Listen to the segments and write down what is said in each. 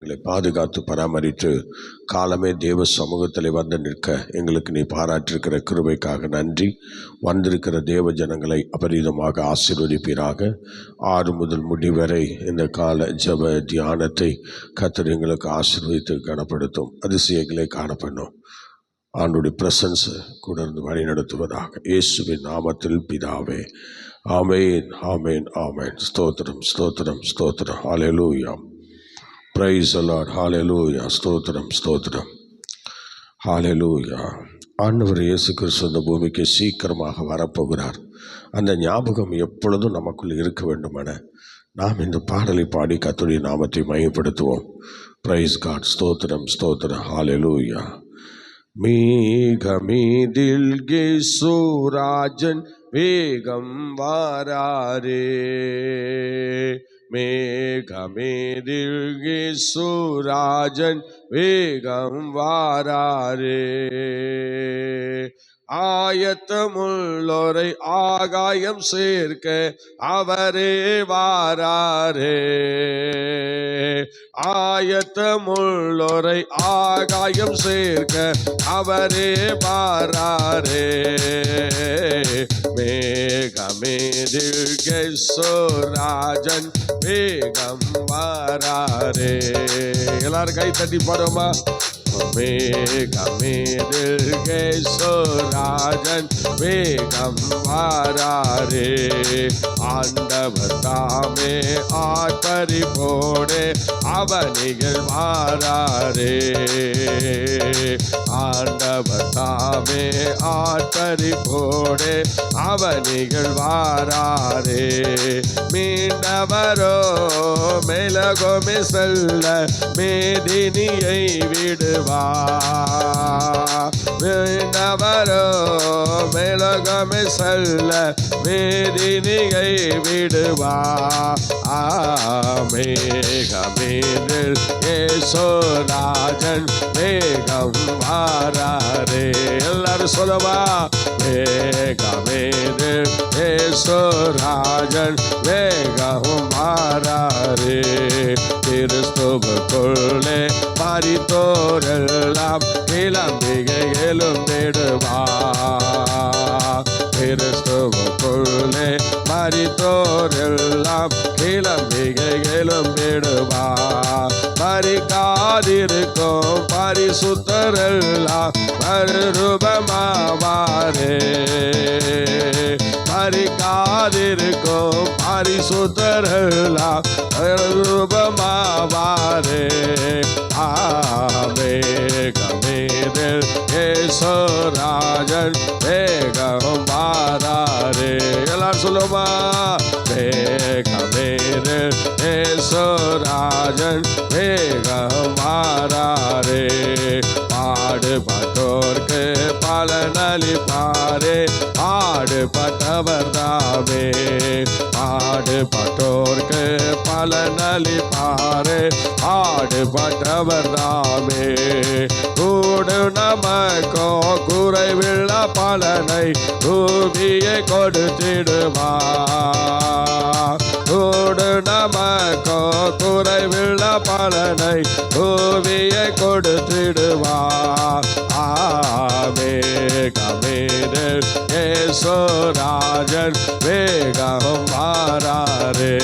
எங்களை பாதுகாத்து பராமரித்து காலமே தேவ சமூகத்தில் வந்து நிற்க எங்களுக்கு நீ பாராட்டிருக்கிற கிருபைக்காக நன்றி. வந்திருக்கிற தேவ ஜனங்களை அபரிதமாக ஆசீர்வதிப்பீராக. 6 முதல் முடிவரை இந்த கால ஜப தியானத்தை கர்த்தர் எங்களுக்கு ஆசீர்வதித்து கனப்படுத்தும். அதிசயங்களை காணப்படும். ஆண்டுடைய பிரசன்ஸ் கூட இருந்து வழி நடத்துவதாக. இயேசுவின் நாமத்தில் பிதாவே, ஆமென், ஆமென், ஆமென். ஸ்தோத்திரம், ஸ்தோத்திரம், ஸ்தோத்திரம். ஹல்லேலூயா. Praise the Lord. Hallelujah. ஸ்தோத்திரம், ஸ்தோத்திரம். ஹல்லேலூயா. ஆண்டவர் இயேசு கிறிஸ்து இந்த பூமிக்கு சீக்கிரமாக வரப்போகிறார். அந்த ஞாபகம் எப்பொழுதும் நமக்குள் இருக்க வேண்டுமென நாம் இந்த பாடலை பாடி கர்த்தருடைய நாமத்தை மையப்படுத்துவோம். Praise God. ஸ்தோத்திரம், ஸ்தோத்திரம். ஹல்லேலூயா. மேகமீதில் இயேசுராஜன் வேகம் வாராரே, மேகமீதில் இயேசுராஜன் வேகம் வாராரே, ஆயத்தமுள்ளோரை ஆகாயம் சேர்க்க அவரே வாராரே, ஆயத்தமுள்ளோரை ஆகாயம் சேர்க்க அவரே வாராரே, மேகமீதில் இயேசுராஜன் வேகம் வாராரே. எல்லாரும் கை தட்டி பாடுமா? மேகமீதில் இயேசுராஜன் வேகம் வாராரே, ஆண்டவர் தாமே ஆர்ப்பரிப்போடே அவனிகள் வாராரே, ஆண்டவர் தாமே ஆர்ப்பரிப்போடே அவனிகள் வாராரே, மீண்டவரோ மேலகோமே செல்ல மேதினியை விடுவார், மீண்டவரோ மேலகமே செல்ல மேதினியை விடுவார், மேகமீதில் இயேசுராஜன் வேகம் வாராரே. எல்லாரும் சொல்லவா? மேகமீதில் இயேசுராஜன் வேகம் வாராரே, கிறிஸ்துவுக்குள்ளே மரித்தோரெல்லாம் கிளம்பிகை எழும்பிடுவார், கிறிஸ்துவுக்குள்ளே மரித்தோரெல்லாம் கிளம்பிகை எழும்பிடுவார், மரிக்காதிருக்கும் பரிசுத்தரெல்லாம் மறுரூபமாவாரே, மரிக்காதிருக்கும் பரிசுத்தரெல்லாம் மறுரூபமாவாரே, மேகமீதில் இயேசுராஜன் வேகம் வாராரே. எல்லாரும் சொல்லுமா? மேகமீதில் இயேசுராஜன் வேகம் வாராரே, பாடுபட்டோர்க்கு பலனளிப்பாரே, பாடுபட்டவர் தாமே, பாடுபட்டோர்க்கு பலனளிப்பாரே, பாடுபட்டவர் தாமே, கூடு நமக்கோ குறைவில்ல பலனை பூமியை கொடுத்திடுவார், கூடு நமக்கோ குறைவில்ல பலனை பூமியை கொடுத்திடுவார், மேகமீதில் இயேசுராஜன் வேகம் வாராரே,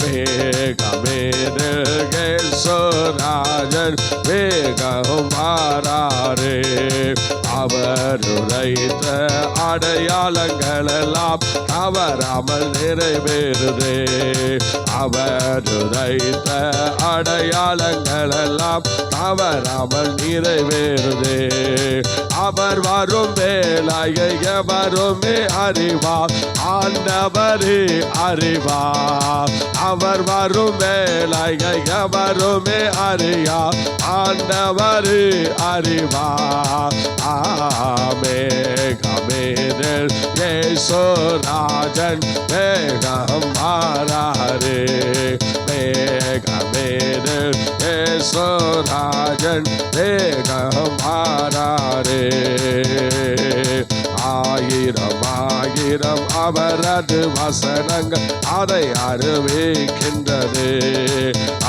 மேகமீதில் இயேசுராஜன் வேகம் வாராரே, அவர் உரைத்த அடையாளங்கள் எல்லாம் தவறாமல் நிறைவேறுதே, அவர் உரைத்த அடையாளங்கள் எல்லாம் தவறாமல் நிறைவேறுதே, அவர் வரும் வேளையை எவருமே அறிவார், ஆண்டவரே அறிவார், அவர் வரும் வேளையை எவருமே அறியார், ஆண்டவரே அறிவார், மேகமீதில் இயேசுராஜன் வேகம் வாராரே, மேகமீதில் இயேசுராஜன் வேகம் வாராரே, ஆயிரம் அவரது வசனங்கள் அதை அறிவிக்கின்றது.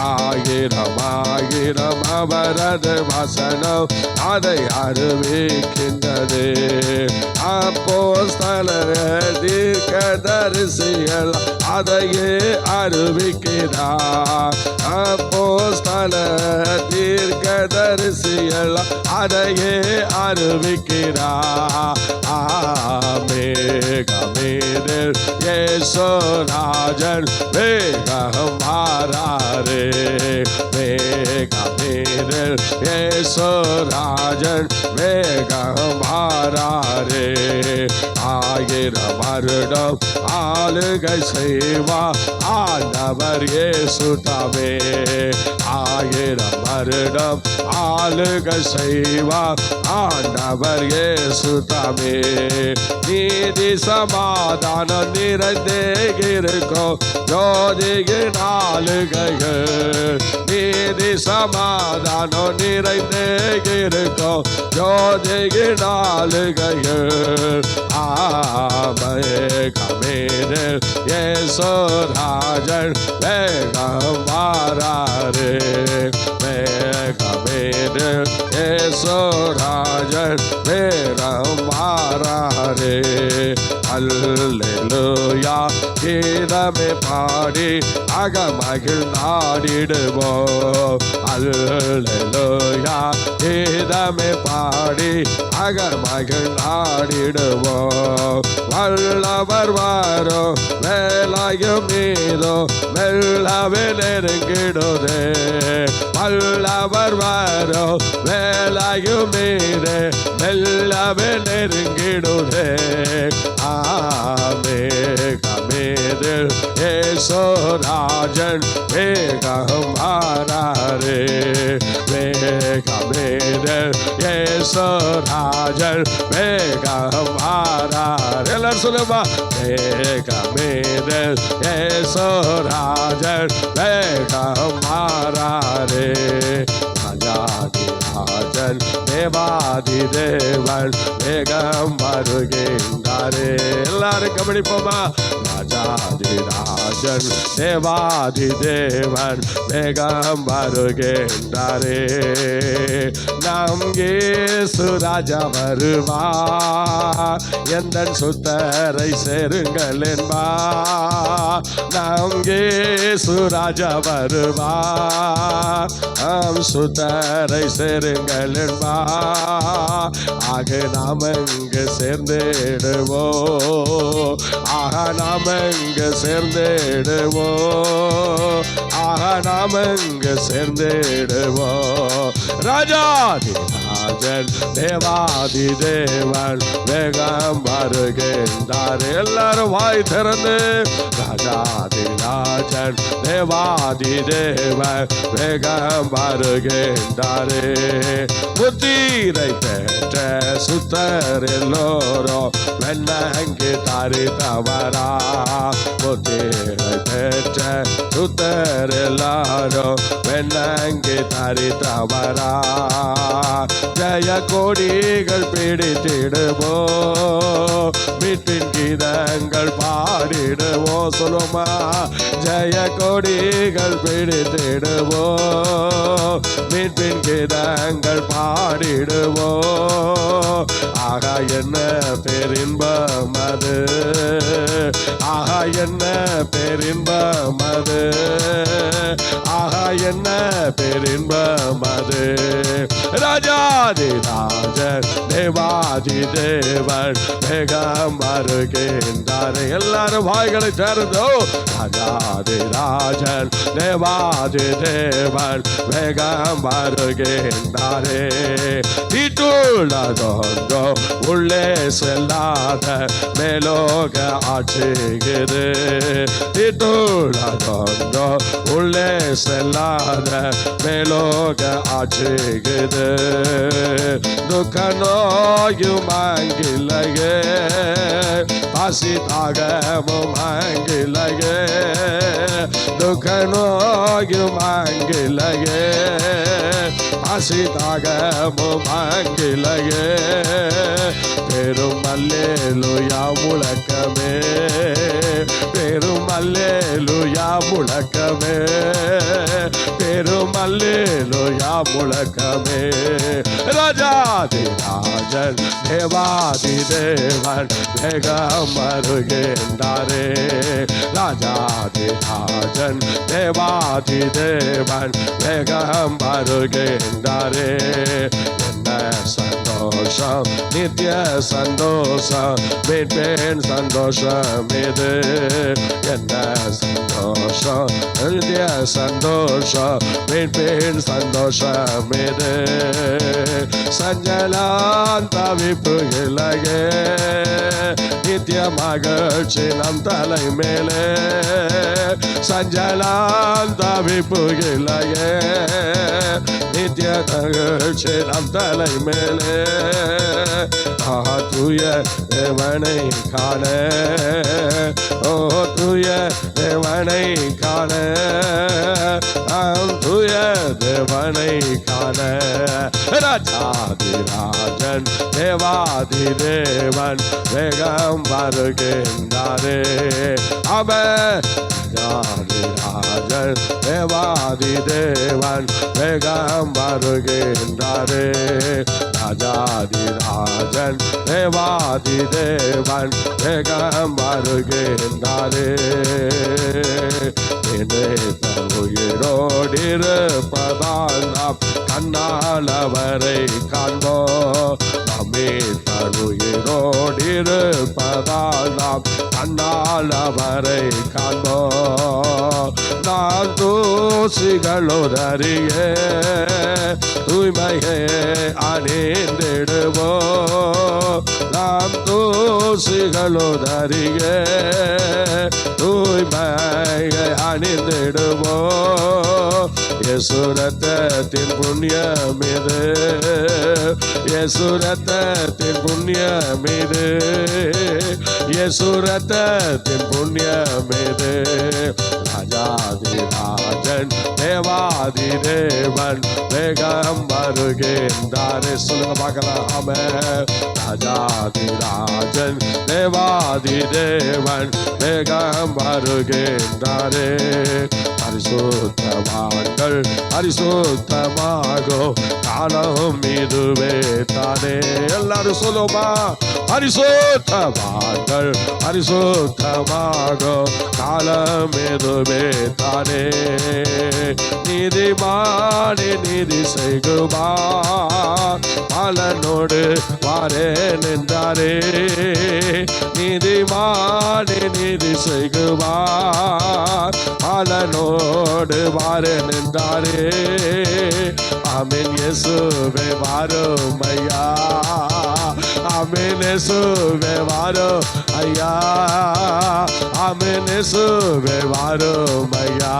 ஆயிரம் அவரது வசனம் அதை அறிவிக்கின்றது. அப்போஸ்தலர்கள் தீர்க்கதரிசிகள் அதையே அறிவிக்கிறார். அப்போஸ்தலர் தீர்க்கதரிசிகள் அதையே அறிவிக்கிறார். மேகமேதில் இயேசுராஜன் வேகம் வாராரே. மேகமேதில் இயேசுராஜன் வேகம் வாராரே. 1000 வருடம் ஆளுகை செய்வார் ஆண்டவர் இயேசு தாமே. 1000 வருடம் ஆளுகை செய்வார் ஆண்டவர் இயேசு தாமே. நீதி சமாதானம் நிறைந்தே இருக்கும் ஜோதியின் ஆளுகைகள். நீதி சமாதானம் நிறைந்தே இருக்கும் ஜோதியின் ஆளுகைகள். மேகமேதில் இயேசுராஜன் வேகம் வாராரே. மேகமேதில் இயேசுராஜன் வேகம் வாராரே. அல்லேலூயா கீதமே பாடி அகமகிழ் நாடிடுவோம். அல்லேலூயா கீதமே பாடி அகமகிழ் நாடிடுவோம். வல்லவர் வாரோ வேலாயும் நீதோ மெல்லவே நெருங்கிடுதே. வல்லவர் வாரோ வேலாயும் நீரே மெல்லவே நெருங்கிடுதே. மேகமேதில் இயேசுராஜன் வேகம் வாராரே. மேகமேதில் இயேசுராஜன் வேகம் வாராரே. எல்லாரும் சொல்லுமா. மேகமேதில் இயேசுராஜன் வேகம் வாராரே. ராஜாதிராஜன் தேவாதி தேவன் வேகம் வருகின்றாரே. எல்லாரும் கவனிப்போமா. ராஜாதிராஜன் தேவாதி தேவன் வேகம் வருகின்றாரே. நம் இயேசு ராஜா வருவார் எந்தன் சுத்தரை சேருங்கள் என்பார். நம் இயேசு ராஜா வருவார் நம் சுத்தரை சேருங்கள் என்பார். ஆக நாம் இங்கு சேர்ந்திடுவோம். ஆக நாம் இங்கு சேர்ந்திடுவோம். ஆக நாம் இங்கு சேர்ந்திடுவோம். ராஜாதிராஜன் தேவாதி தேவன் வேகம் வருகின்றார். எல்லாரும் வாய் திறந்து ராஜாதிராஜன் தேவாதி தேவன் வேகம் வருகின்றாரே. முத்திரை பெற்ற சுத்தர் எல்லோரும் வெண்ணங்கி தரித்தவரா. முத்திரை பெற்ற சுத்தர் எல்லாரும் வெண்ணங்கி தரித்தவரா. ஜெய கொடிகள் பிடித்திடுவோ மீட்பின் கீதங்கள் பாடிடுவோ. சொல்லுமா. ஜெய கொடிகள் பிடித்திடுவோ மீட்பின் கீதங்கள் பாடிடுவோ. ஆக என்ன பேரின்பம் அது. ஆக என்ன பேரின்பம் அது. ஆக என்ன பேரின்பம் அது. ராஜாதிராஜன் தேவாதி தேவன் வேகம் வருகின்றார். எல்லாரும் வாய்களை திறந்தோ. ராஜாதிராஜன் தேவாதி தேவன் வேகம் வருகின்றாரே. தீட்டுள்ளதொன்றோ உள்ளே செல்லாத மேலோக ஆட்சிகிறது. தீட்டுள்ளதொன்றோ உள்ளே செல்லாத மேலோக ஆட்சிகிறது. துக்க நோயும் ஆங்கிலையே பசி தாகமும் ஆங்கிலையே. துக்க நோயும் ஆங்கிலையே பசிதாகமும் அங்கிலையே பெரும் அல்லேலூயா முழக்கமே பெரும் அல்லேலூயா முழக்கமே பெரும் அல்லேலூயா முழக்கமே ராஜாதி ராஜன் தேவாதி தேவன் வேகம் வருகின்றாரே ராஜாதி ராஜன் தேவாதி தேவன் வேகம் வருகின்றாரே என்ன சந்தோஷம் நித்திய சந்தோஷம் மீட்பேன் சந்தோஷம் இது என்ன சந்தோஷம் நித்திய சந்தோஷம் மீட்பேன் சந்தோஷம் இது சஞ்சலான் தவிப்புகிலையே நித்திய மகிழ்ச்சி நம் தலை மேலே சஞ்சலான் தவிப்புகிலையே நித்திய மகிழ்ச்சி நம் தலை மேலே தூய தேவனை காண ஓ தூய தேவனை காண தூய தேவனை காண ராஜாதி ராஜன் தேவாதி தேவன் வேகம் வருகின்றாரே அவன் ராஜன் தேவாதி தேவன் வேகம் வருகின்றாரே ராஜாதி ராஜன் தேவாதி தேவன் வேகம் வருகின்றாரே உயிரோடிருப்பதால் நாம் கண்ணால் அவரை காண்போம் நம்மே உயிரோடிருப்பதால் நாம் கண்ணால் அவரை காண்போம் நான் தூசிகளோதறிய தூய்மையை அணிந்திடுவோம் நாம் தூசிகளோதறிய தூய்மையை அணிந்திடுவோம் யேசுரத்தின் புண்ணியம் இது யேசுரத்தின் புண்ணியம் இது யேசுரத்தின் புண்ணியம் இது ராஜாதி ராஜன் தேவாதி தேவன் வேகம் வருகின்றாரே சொல்லுங்க பார்க்கலாம் ராஜாதி ராஜன் தேவாதி தேவன் வேகம் வருகின்றாரே பரிசுத்தவான்கள் பரிசுத்தமாகோ காலம் இதுவே தானே எல்லாரும் சொல்லுமா பரிசுத்தவான்கள் பரிசுத்தமாகோ காலம் இதுவே தானே நீதிமானே நீதி செய்குமா பலனோடு வாரே நின்றாரே நீதிமானே நீதி செய்குமா பலனோடு வாரே நின்றாரே ஆமென் இயேசுவே வாரும் ஐயா ஆமென் இயேசுவே வாரும் ஐயா ஆமென் இயேசுவே வாரும் ஐயா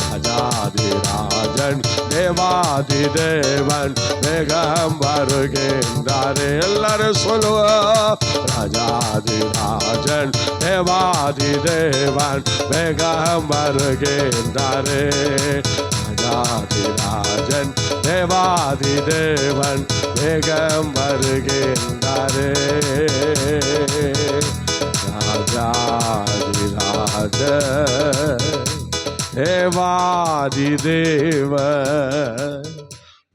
ராஜாதி ராஜன் தேவாதி தேவன் வேகம் வருகின்றாரே எல்லாரும் சொல்லுவோம் ராஜாதி ராஜன் தேவாதி தேவன் வேகம் வருகின்றாரே ராஜாதி ராஜன் தேவாதி தேவன் வேகம் வருகின்றாரே ராஜாதி ராஜன் தேவாதி தேவன்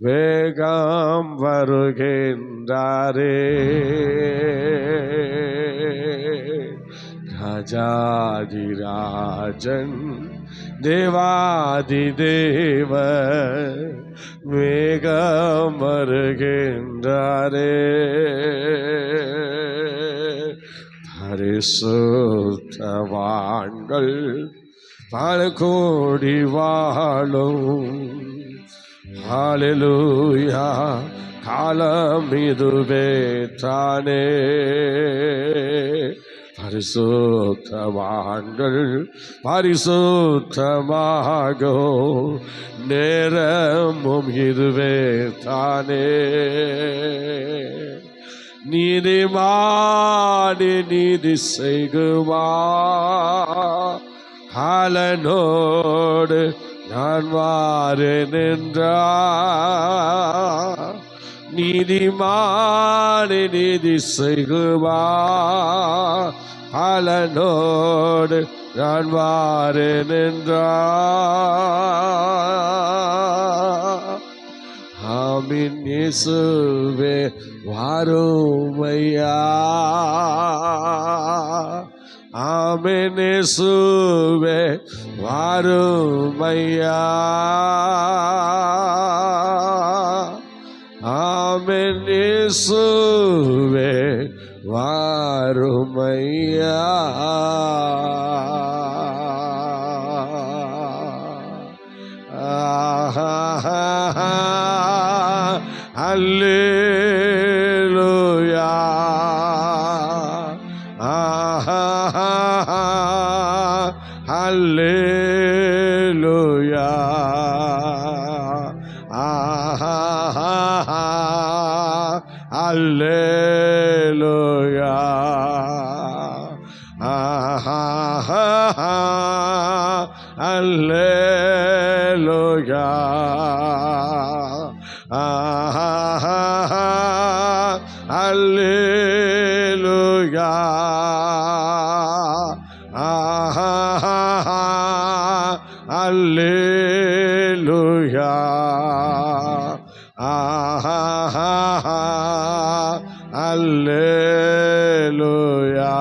வேகம் வருகின்றாரே ராஜாதி ராஜன் தேவாதி தேவன் வேகம் வருகின்றாரே பரிசுத்தவான்கள் பல கோடி வாழும் ஹல்லேலூயா காலம் இதுவே தானே பரிசுத்தவான்கள் பரிசுத்தமாகோ நேரமும் இதுவே தானே நீதிமானே நீதி செய்குமா காலனோடு நான் வாரேன் என்றார். நீதிமானே நீதி செய்குவார். பலனோடு நான் வாரேன் என்றார். ஆமீன் இயேசுவே வாருமையா. ஆமீன் இயேசுவே வாருமையா. ஆமீன் இயேசுவே வாருமையா. அல்லேலூயா. அல்லேலூயா. அல்லேலூயா. அல்லேலூயா. அல்லேலூயா. அல்லேலூயா. அல்லேலூயா.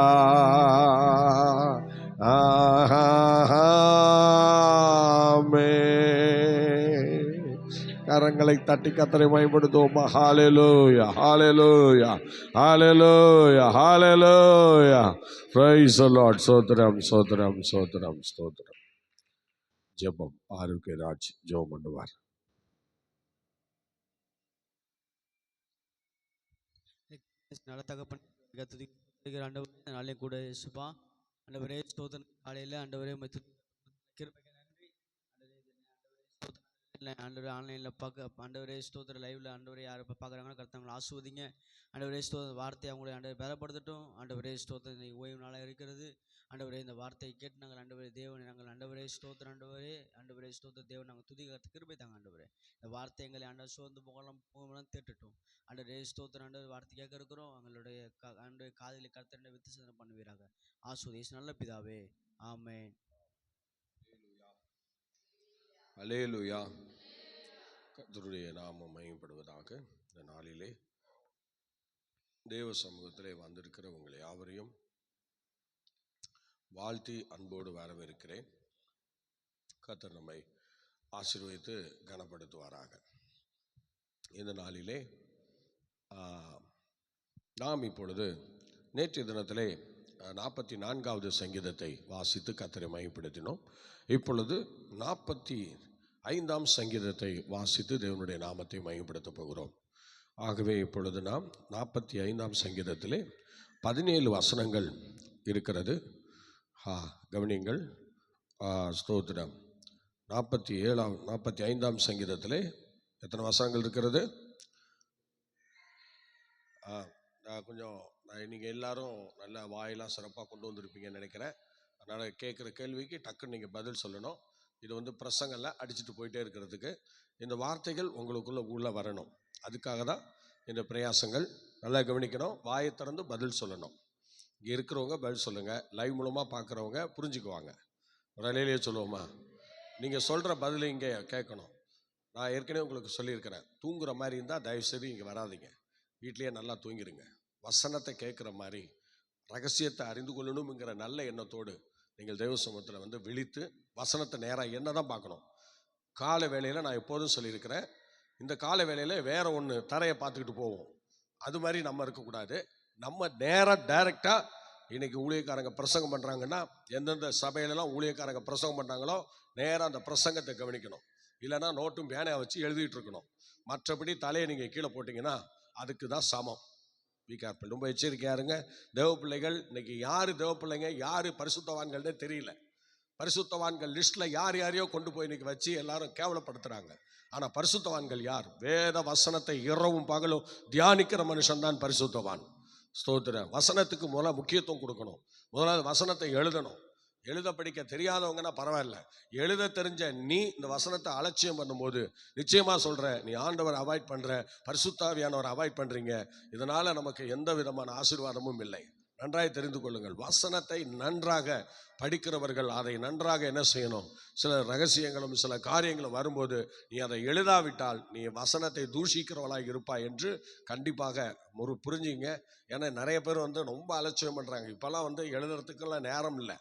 கரங்களை தட்டி கர்த்தரை மகிமைப்படுத்துவோம். Hallelujah. Hallelujah. Hallelujah. Hallelujah. Praise the lord. ஸ்தோத்திரம் ஸ்தோத்திரம் ஸ்தோத்திரம் ஸ்தோத்திரம். ஜெபம். ஆரோக்கியராஜ் ஜெபம் பண்ணுவார். நல்ல தகப்பன் துதிக்கிற ஆண்டவரே, நாளே கூட இயேசுப்பா ஆண்டவரே ஸ்தோத்திரம். காலையில் ஆண்டவரே கிருபைக்கு நன்றி. ஆண்டவரே ஆன்லைனில் பார்க்க ஆண்டவரே ஸ்தோத்திர லைவ்ல ஆண்டவரே யார் இப்போ பார்க்குறாங்களோ கர்த்தவங்களை ஆசுவதிங்க. ஆண்டவரே ஸ்தோத்திர வார்த்தையை அவங்களை ஆண்டவர் பலப்படுத்தட்டும். ஆண்டவரே ஸ்தோத்திரம் இன்னைக்கு ஓய்வு நாளாக இருக்கிறது. ஆண்டவரே இந்த வார்த்தையை கேட்டு நாங்கள் ஆண்டவரே தேவனை நாங்கள் ஆண்டவரே ஸ்தோத்திரம் ஆண்டவரே ஸ்தோத்திர தேவன் நாங்கள் துதிக்கிறதுக்கு கிருபை தாங்க ஆண்டவரே. இந்த வார்த்தை எங்களை ஆண்டவர் சோர்ந்து போகலாம் தேட்டட்டும். ஆண்டவரே ஸ்தோத்திரம் ஆண்டவர் வார்த்தை கேட்க இருக்கிறோம். எங்களுடைய ஆண்டவரே காதில் கர்த்தரை வித்து சிந்தனை பண்ணுவீராக. ஆசுவதேஸ் நல்ல பிதாவே, ஆமென். அல்லேலூயா. கர்த்தருடைய நாமம் மகிமைப்படுவதாக. இந்த நாளிலே தேவ சமூகத்திலே வந்திருக்கிற உங்களை யாவரையும் வாழ்த்தி அன்போடு வரவேற்கிறேன். கர்த்தர் நம்மை ஆசீர்வதித்து கனப்படுத்துவாராக. இந்த நாளிலே நாம் இப்பொழுது நேற்றைய தினத்திலே 44வது சங்கீதத்தை வாசித்து கர்த்தரை மகிமைப்படுத்தினோம். இப்பொழுது 45ஆம் சங்கீதத்தை வாசித்து தேவனுடைய நாமத்தை மகிமைப்படுத்த போகிறோம். ஆகவே இப்பொழுது நாம் 45ஆம் சங்கீதத்திலே 17 வசனங்கள் இருக்கிறது. கவனிங்கள். ஸ்தோத்திரம். 45ஆம் சங்கீதத்திலே எத்தனை வசனங்கள் இருக்கிறது? நீங்கள் எல்லாரும் நல்ல வாயெல்லாம் சிறப்பாக கொண்டு வந்திருப்பீங்கன்னு நினைக்கிறேன். அதனால் கேட்குற கேள்விக்கு டக்குன்னு நீங்கள் பதில் சொல்லணும். இது பிரசங்கெல்லாம் அடிச்சுட்டு போயிட்டே இருக்கிறதுக்கு இந்த வார்த்தைகள் உங்களுக்குள்ளே வரணும். அதுக்காக தான் இந்த பிரயாசங்கள். நல்லா கவனிக்கணும். வாயை திறந்து பதில் சொல்லணும். இங்கே இருக்கிறவங்க பதில் சொல்லுங்கள். லைவ் மூலமாக பார்க்குறவங்க புரிஞ்சுக்குவாங்க. ஒரு அலையிலேயே சொல்லுவோமா? நீங்கள் சொல்கிற பதில் இங்கே கேட்கணும். நான் ஏற்கனவே உங்களுக்கு சொல்லியிருக்கிறேன், தூங்குற மாதிரி இருந்தால் தயவுசெய்து இங்கே வராதிங்க. வீட்லேயே நல்லா தூங்கிடுங்க. வசனத்தை கேட்குற மாதிரி ரகசியத்தை அறிந்து கொள்ளணுங்கிற நல்ல எண்ணத்தோடு நீங்கள் தெய்வ சமூகத்தில் விழித்து வசனத்தை நேராக என்ன தான் பார்க்கணும். காலை வேளையில் நான் எப்போதும் சொல்லியிருக்கிறேன், இந்த காலை வேளையில் வேற ஒன்று தரையை பார்த்துக்கிட்டு போவோம். அது மாதிரி நம்ம இருக்கக்கூடாது. நம்ம நேராக டைரெக்டாக இன்றைக்கி ஊழியக்காரங்க பிரசங்கம் பண்ணுறாங்கன்னா எந்தெந்த சபையிலலாம் ஊழியக்காரங்க பிரசங்கம் பண்ணுறாங்களோ நேராக அந்த பிரசங்கத்தை கவனிக்கணும். இல்லைன்னா நோட்டும் பேனையை வச்சு எழுதிட்டு இருக்கணும். மற்றபடி தலையை நீங்கள் கீழே போட்டிங்கன்னா அதுக்கு தான் சமம். Be careful. ரொம்ப எச்சரிக்கையாக இருங்க. தேவ பிள்ளைகள் இன்னைக்கு யார் தேவ பிள்ளைங்க யார் பரிசுத்தவான்கள்னே தெரியல. பரிசுத்தவான்கள் லிஸ்ட்டில் யார் யாரையோ கொண்டு போய் இன்னைக்கு வச்சு எல்லாரும் கேவலப்படுத்துகிறாங்க. ஆனால் பரிசுத்தவான்கள் யார்? வேத வசனத்தை இரவும் பகலும் தியானிக்கிற மனுஷன்தான் பரிசுத்தவான். ஸ்தோத்திரம். வசனத்துக்கு முக்கியத்துவம் கொடுக்கணும். முதலாவது வசனத்தை எழுதணும். எழுத படிக்க தெரியாதவங்கன்னா பரவாயில்ல, எழுத தெரிஞ்ச நீ இந்த வசனத்தை அலட்சியம் பண்ணும்போது நிச்சயமா சொல்றேன், நீ ஆண்டவர் அவாய்ட் பண்ற, பரிசுத்தாவியானவர் அவாய்ட் பண்றீங்க. இதனால நமக்கு எந்த விதமான ஆசீர்வாதமும் இல்லை. நன்றாய் தெரிந்து கொள்ளுங்கள். வசனத்தை நன்றாக படிக்கிறவர்கள் அதை நன்றாக என்ன செய்யணும், சில ரகசியங்களும் சில காரியங்களும் வரும்போது நீ அதை எழுதாவிட்டால் நீ வசனத்தை தூஷிக்கிறவளாக இருப்பாய் என்று கண்டிப்பாக புரிஞ்சுங்க. ஏன்னா நிறைய பேர் ரொம்ப அலட்சியம் பண்றாங்க. இப்பெல்லாம் எழுதுறதுக்கெல்லாம் நேரம் இல்லை.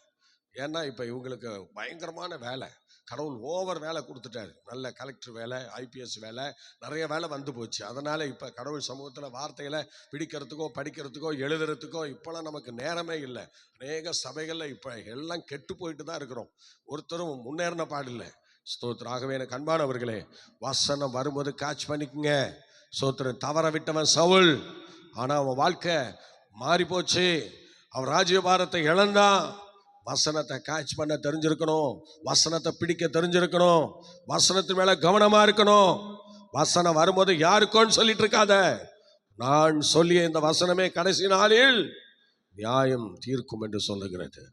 ஏன்னா இப்போ இவங்களுக்கு பயங்கரமான வேலை, கடவுள் ஓவர் வேலை கொடுத்துட்டாரு. நல்ல கலெக்டர் வேலை, ஐபிஎஸ் வேலை, நிறைய வேலை வந்து போச்சு. அதனால இப்போ கடவுள் சமூகத்தில் வார்த்தைகளை பிடிக்கிறதுக்கோ படிக்கிறதுக்கோ எழுதுறதுக்கோ இப்போலாம் நமக்கு நேரமே இல்லை. அநேக சபைகளில் இப்போ எல்லாம் கெட்டு போயிட்டு தான் இருக்கிறோம். ஒருத்தரும் முன்னேறின பாடில்லை. ஸ்தோத்திரம். ஆகவே எனக்கு அன்பானவர்களே, வசனம் வரும்போது கேட்ச் பண்ணிக்கங்க. ஸ்தோத்திரம். தவற விட்டவன் சவுல், ஆனால் அவன் வாழ்க்கை மாறி போச்சு. அவன் ராஜ்யபாரத்தை இழந்தான். வசனத்தை கேட்ச் பண்ண தெரிஞ்சிருக்கணும், வசனத்தை பிடிக்க தெரிஞ்சிருக்கணும், வசனத்து மேல கவனமா இருக்கணும். வசனம் வரும்போது யாருக்கோன்னு சொல்லிட்டு இருக்காத, நான் சொல்லிய இந்த வசனமே கடைசி நாளில் நியாயம் தீர்க்கும் என்று சொல்லுகிறது.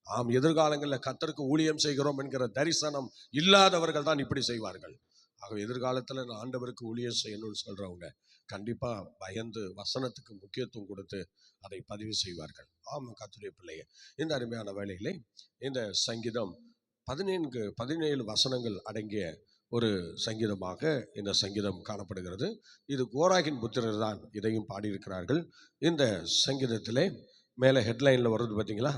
ஆம், எதிர்காலங்களில் கர்த்தருக்கு ஊழியம் செய்கிறோம் என்கிற தரிசனம் இல்லாதவர்கள் தான் இப்படி செய்வார்கள். ஆகவே எதிர்காலத்தில் நான் ஆண்டவருக்கு ஊழியம் செய்யணும்னு சொல்றவங்க கண்டிப்பா பயந்து வசனத்துக்கு முக்கியத்துவம் கொடுத்து அதை பதிவு செய்வார்கள். ஆமாம், கர்த்தருடைய பிள்ளையே, இந்த அருமையான வேளையிலே இந்த சங்கீதம் 17 வசனங்கள் அடங்கிய ஒரு சங்கீதமாக இந்த சங்கீதம் காணப்படுகிறது. இது கோராகின் புத்திரர் தான் இதையும் பாடியிருக்கிறார்கள். இந்த சங்கீதத்திலே மேலே ஹெட்லைனில் வருது பார்த்தீங்களா,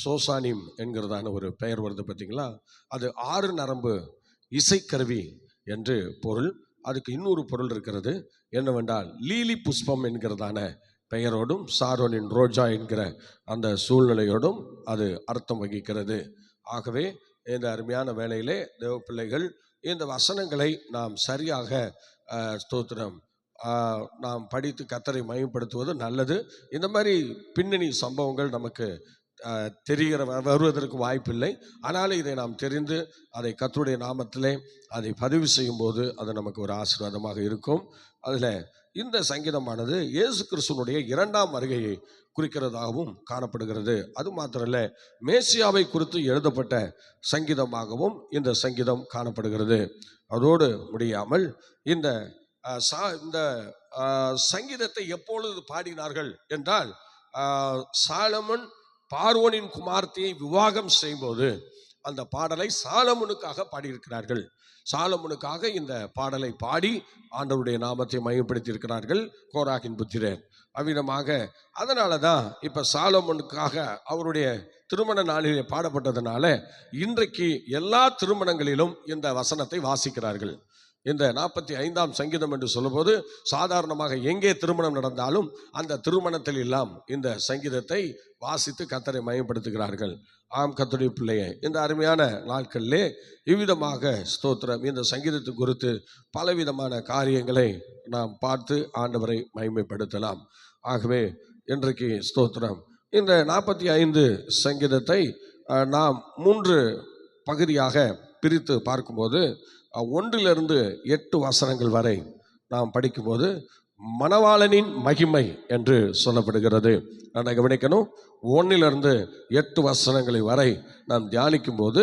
சோசானிம் என்கிறதான ஒரு பெயர் வருது பார்த்தீங்களா. அது 6 நரம்பு இசைக்கருவி என்று பொருள். அதுக்கு இன்னொரு பொருள் இருக்கிறது. என்னவென்றால் லீலி புஷ்பம் என்கிறதான பெயரோடும் சாரோனின் ரோஜா என்கிற அந்த சூழ்நிலையோடும் அது அர்த்தம் வகிக்கிறது. ஆகவே இந்த அருமையான வேளையிலே தேவ பிள்ளைகள், இந்த வசனங்களை நாம் சரியாக ஸ்தோத்திரம் நாம் படித்து கர்த்தரை மகிமைப்படுத்துவது நல்லது. இந்த மாதிரி பின்னணி சம்பவங்கள் நமக்கு வருவதற்கு வாய்ப்பில்லை. ஆனாலும் இதை நாம் தெரிந்து அதை கர்த்தருடைய நாமத்திலே அதை பதிவு செய்யும் போது அது நமக்கு ஒரு ஆசீர்வாதமாக இருக்கும். அதில் இந்த சங்கீதமானது இயேசு கிறிஸ்துவனுடைய 2ஆம் வருகையை குறிக்கிறதாகவும் காணப்படுகிறது. அது மாத்திரல்ல, மேசியாவை குறித்து எழுதப்பட்ட சங்கீதமாகவும் இந்த சங்கீதம் காணப்படுகிறது. அதோடு முடியாமல் இந்த சங்கீதத்தை எப்பொழுது பாடினார்கள் என்றால், சாலமன் பார்வோனின் குமார்த்தியை விவாகம் செய்யும்போது அந்த பாடலை சாலமனுக்காக பாடியிருக்கிறார்கள். சாலமனுக்காக இந்த பாடலை பாடி ஆண்டவருடைய நாமத்தை மையப்படுத்தி இருக்கிறார்கள் கோராகின் புத்திரர். அவ்விதமாக அதனால தான் இப்போ சாலமனுக்காக அவருடைய திருமண நாளிலே பாடப்பட்டதுனால இன்றைக்கு எல்லா திருமணங்களிலும் இந்த வசனத்தை வாசிக்கிறார்கள். இந்த 45ஆம் சங்கீதம் என்று சொல்லும்போது சாதாரணமாக எங்கே திருமணம் நடந்தாலும் அந்த திருமணத்தில் எல்லாம் இந்த சங்கீதத்தை வாசித்து கர்த்தரை மகிமைப்படுத்துகிறார்கள். ஆம், கர்த்தருடைய பிள்ளையே, இந்த அருமையான நாட்களிலே இவ்விதமாக ஸ்தோத்திரம் இந்த சங்கீதத்தை குறித்து பலவிதமான காரியங்களை நாம் பார்த்து ஆண்டவரை மகிமைப்படுத்தலாம். ஆகவே இன்றைக்கு ஸ்தோத்திரம் இந்த 45 சங்கீதத்தை நாம் 3 பகுதியாக பிரித்து பார்க்கும்போது 1 to 8 வசனங்கள் வரை நாம் படிக்கும்போது மணவாளனின் மகிமை என்று சொல்லப்படுகிறது. நான் கவனிக்கணும், 1 to 8 வசனங்களை வரை நாம் தியானிக்கும் போது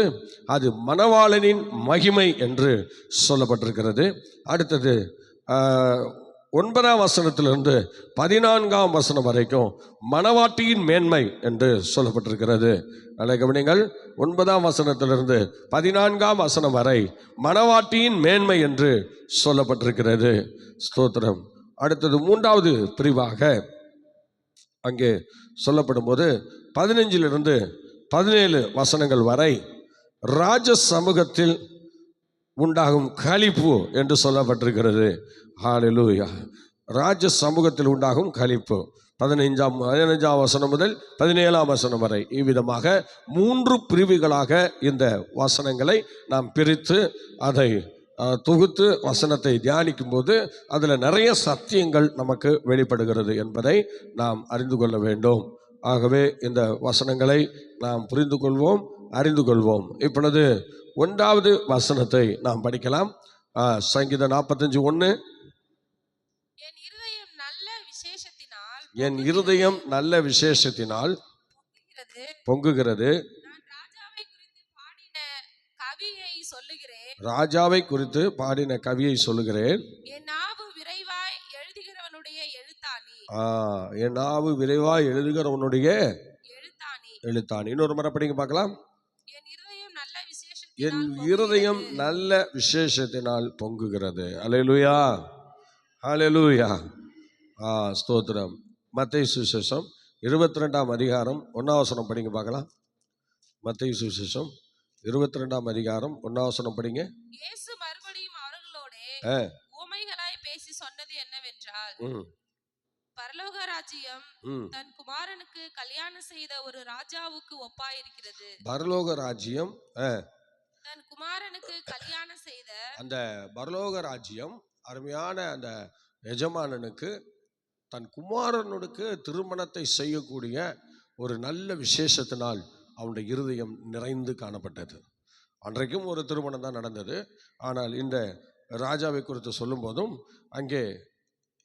அது மணவாளனின் மகிமை என்று சொல்லப்பட்டிருக்கிறது. அடுத்தது 9ஆம் வசனத்திலிருந்து 14ஆம் வசனம் வரைக்கும் மணவாட்டியின் மேன்மை என்று சொல்லப்பட்டிருக்கிறது. நல்ல கவனிங்கள், 9ஆம் வசனத்திலிருந்து 14ஆம் வசனம் வரை மணவாட்டியின் மேன்மை என்று சொல்லப்பட்டிருக்கிறது. ஸ்தோத்திரம். அடுத்தது 3வது பிரிவாக அங்கே சொல்லப்படும் போது 15 to 17 வசனங்கள் வரை ராஜ சமூகத்தில் உண்டாகும் களிப்பு என்று சொல்லப்பட்டிருக்கிறது. ஹல்லேலூயா. ராஜ சமூகத்தில் உண்டாகும் களிப்பு 15ஆம் வசனம் முதல் 17ஆம் வசனம் வரை இவ்விதமாக 3 பிரிவுகளாக இந்த வசனங்களை நாம் பிரித்து அதை தொகுத்து வசனத்தை தியானிக்கும் போது அதில் நிறைய சத்தியங்கள் நமக்கு வெளிப்படுகிறது என்பதை நாம் அறிந்து கொள்ள வேண்டும். ஆகவே இந்த வசனங்களை நாம் புரிந்து கொள்வோம், அறிந்து கொள்வோம். இப்பொழுது 1வது வசனத்தை நாம் படிக்கலாம். சங்கீதம் 45:1. என் இருதயம் நல்ல விசேஷத்தினால் பொங்குகிறது, ராஜாவை குறித்து பாடின கவியை சொல்லுகிறேன். என் நாவு விரைவாய் எழுதுகிறவனுடைய எழுத்தாணி. என் நாவு விரைவாய் எழுதுகிறவனுடைய எழுத்தாணி. எழுத்தாணி. இன்னொரு முறை படிங்க பார்க்கலாம். என் இருதயம் நல்ல என் விசேஷத்தினால் இருதயம் பொங்குகிறது. நல்ல விசேஷத்தினால் பொங்குகிறது. அல்லேலூயா, அல்லேலூயா. ஸ்தோத்திரம். மத்தேயு சுவிசேஷம் 22ஆம் அதிகாரம் 1ஆம் வசனம் படிங்க பார்க்கலாம். மத்தேயு சுவிசேஷம் 22ஆம் அதிகாரம் 1ஆம் வசனம் படிங்க. இயேசு மறுபடியும் அவர்களோடே உவமைகளாய் பேசி சொன்னது என்னவென்றால், பரலோக ராஜ்யம் தன் குமாரனுக்கு கல்யாணம் செய்த ஒரு ராஜாவுக்கு ஒப்பாயிருக்கிறது. பரலோக ராஜ்யம் தன் குமாரனுக்கு கல்யாணம் செய்த அந்த பரலோக ராஜ்யம் அருமையான அந்த எஜமானனுக்கு தன் குமாரனுக்கு திருமணத்தை செய்யக்கூடிய ஒரு நல்ல விசேஷத்தினால் அவனுடைய இருதயம் நிறைந்து காணப்பட்டது. அன்றைக்கும் ஒரு திருமணம் தான் நடந்தது. ஆனால் இந்த ராஜாவை குறித்து சொல்லும் போதும் அங்கே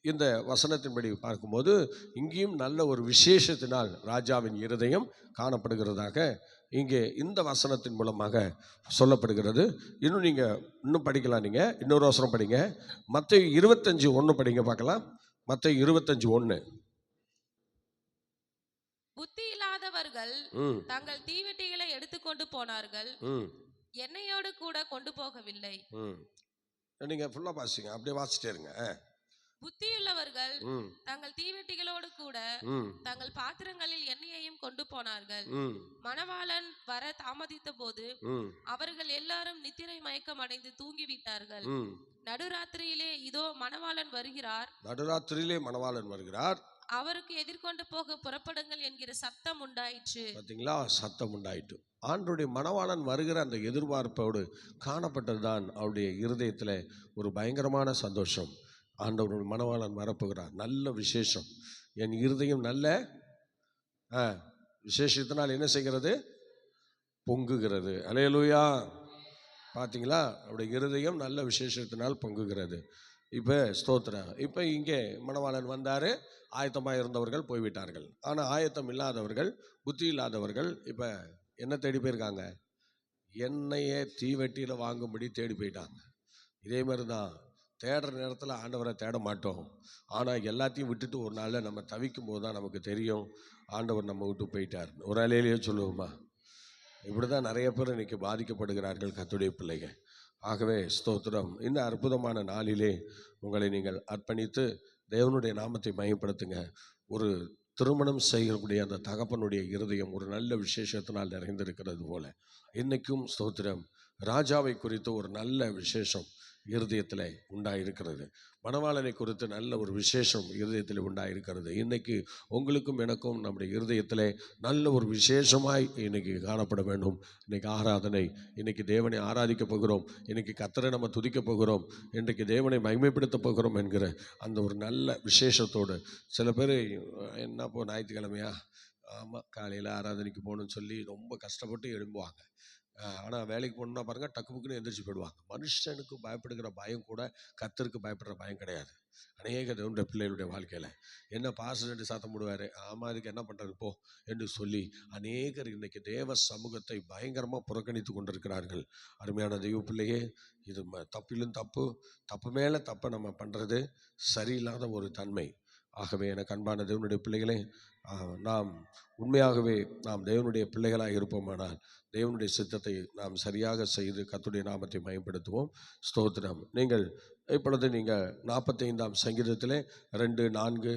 இந்த வசனத்தின்படி பார்க்கும்போது இங்கேயும் நல்ல ஒரு விசேஷத்தினால் ராஜாவின் இருதயம் காணப்படுகிறதாக இங்கே இந்த வசனத்தின் மூலமாக சொல்லப்படுகிறது. இன்னும் படிக்கலாம். நீங்கள் இன்னொரு வசனம் படிங்க. மத்தேயு 25:1 படிங்க பார்க்கலாம். மத்தேயு 25:1. புத்தி இல்லாதவர்கள் தங்கள் தீவெட்டிகளை எடுத்துக்கொண்டு போனார்கள், என்னையோடு கூட கொண்டு போகவில்லை. நீங்க ஃபுல்லா வாசிங்க, அப்படியே வாசிட்டே இருங்க. புத்தியுள்ளவர்கள் தங்கள் தீவெட்டிகளோடு கூட தங்கள் பாத்திரங்களில் எண்ணெயையும் கொண்டு போனார்கள். மணவாளன் வர தாமதித்த போது அவர்கள் எல்லாரும் நித்திரை மயக்கம் அடைந்து தூங்கிவிட்டார்கள். நடுராத்திரியிலே இதோ மணவாளன் வருகிறார், நடுராத்திரியிலே மணவாளன் வருகிறார், அவருக்கு எதிர்கொண்டு போக புறப்படுங்கள் என்கிற சத்தம் உண்டாயிற்று. பார்த்தீங்களா? சத்தம் உண்டாயிட்டு ஆண்டவருடைய மணவாளன் வருகிற அந்த எதிர்பார்ப்போடு காணப்பட்டதுதான் அவருடைய இருதயத்தில் ஒரு பயங்கரமான சந்தோஷம். ஆண்டவருடைய மணவாளன் வரப்போகிறார், நல்ல விசேஷம். என் இருதயம் நல்ல விசேஷத்தினால் என்ன செய்கிறது? பொங்குகிறது. அல்லேலூயா. பார்த்தீங்களா? அவருடைய இருதயம் நல்ல விசேஷத்தினால் பொங்குகிறது. இப்போ ஸ்தோத்திரம். இப்போ இங்கே மணவாளன் வந்தார், ஆயத்தமாக இருந்தவர்கள் போய்விட்டார்கள். ஆனால் ஆயத்தம் இல்லாதவர்கள், புத்தி இல்லாதவர்கள் இப்போ என்ன தேடி போயிருக்காங்க? எண்ணெயை தீவெட்டியில் வாங்கும்படி தேடி போயிட்டாங்க. இதே மாதிரி தான் தேடுற நேரத்தில் ஆண்டவரை தேட மாட்டோம். ஆனால் எல்லாத்தையும் விட்டுட்டு ஒரு நாளில் நம்ம தவிக்கும் போது தான் நமக்கு தெரியும் ஆண்டவர் நம்ம விட்டு போயிட்டார். ஒரு அலையிலேயே சொல்லுவோமா? இப்படி தான் நிறைய பேர் இன்னைக்கு பாதிக்கப்படுகிறார்கள் கர்த்தருடைய பிள்ளைகள். ஆகவே ஸ்தோத்திரம். இந்த அற்புதமான நாளிலே உங்களை நீங்கள் அர்ப்பணித்து தேவனுடைய நாமத்தை மையப்படுத்துங்க. ஒரு திருமணம் செய்யக்கூடிய அந்த தகப்பனுடைய இருதயம் ஒரு நல்ல விசேஷத்தினால் நிறைந்திருக்கிறது போல இன்னைக்கும் ஸ்தோத்திரம் ராஜாவை குறித்து ஒரு நல்ல விசேஷம் இருதயத்தில் உண்டாயிருக்கிறது. மணவாளனை குறித்து நல்ல ஒரு விசேஷம் இருதயத்தில் உண்டாயிருக்கிறது. இன்னைக்கு உங்களுக்கும் எனக்கும் நம்முடைய இருதயத்தில் நல்ல ஒரு விசேஷமாய் இன்னைக்கு காணப்பட வேண்டும். இன்னைக்கு ஆராதனை, இன்னைக்கு தேவனை ஆராதிக்க போகிறோம், இன்னைக்கு கர்த்தரை நம்ம துதிக்க போகிறோம், இன்றைக்கு தேவனை மகிமைப்படுத்த போகிறோம் என்கிற அந்த ஒரு நல்ல விசேஷத்தோடு சில பேர் என்னப்போ ஞாயிற்றுக்கிழமையா, ஆமாம் காலையில் ஆராதனைக்கு போகணும்னு சொல்லி ரொம்ப கஷ்டப்பட்டு எழும்புவாங்க. ஆனால் வேலைக்கு போகணுன்னா பாருங்கள், டக்கு புக்குன்னு எந்திரிச்சு போயிடுவாங்க. மனுஷனுக்கு பயப்படுகிற பயம் கூட கர்த்தருக்கு பயப்படுற பயம் கிடையாது. அநேக தேவனுடைய பிள்ளைகளுடைய வாழ்க்கையில் என்ன பாஸ்டர் சாத்தம் போடுவார், ஆமாம் இதுக்கு என்ன பண்ணுறது போ என்று சொல்லி அநேகர் இன்றைக்கி தேவ சமூகத்தை பயங்கரமாக புறக்கணித்து கொண்டிருக்கிறார்கள். அருமையான தெய்வ பிள்ளையே, இது தப்பிலும் தப்பு, தப்பு மேலே தப்பை நம்ம பண்ணுறது சரியில்லாத ஒரு தன்மை. ஆகவே எனக்கு அன்பான தேவனுடைய பிள்ளைகளே, நாம் உண்மையாகவே நாம் தேவனுடைய பிள்ளைகளாக இருப்போமானால் தேவனுடைய சித்தத்தை நாம் சரியாக செய்து கர்த்தருடைய நாமத்தை மகிமைப்படுத்துவோம். ஸ்தோத்திரம். நீங்கள் இப்பொழுது நீங்கள் 45ஆம் சங்கீதத்திலே 2, 4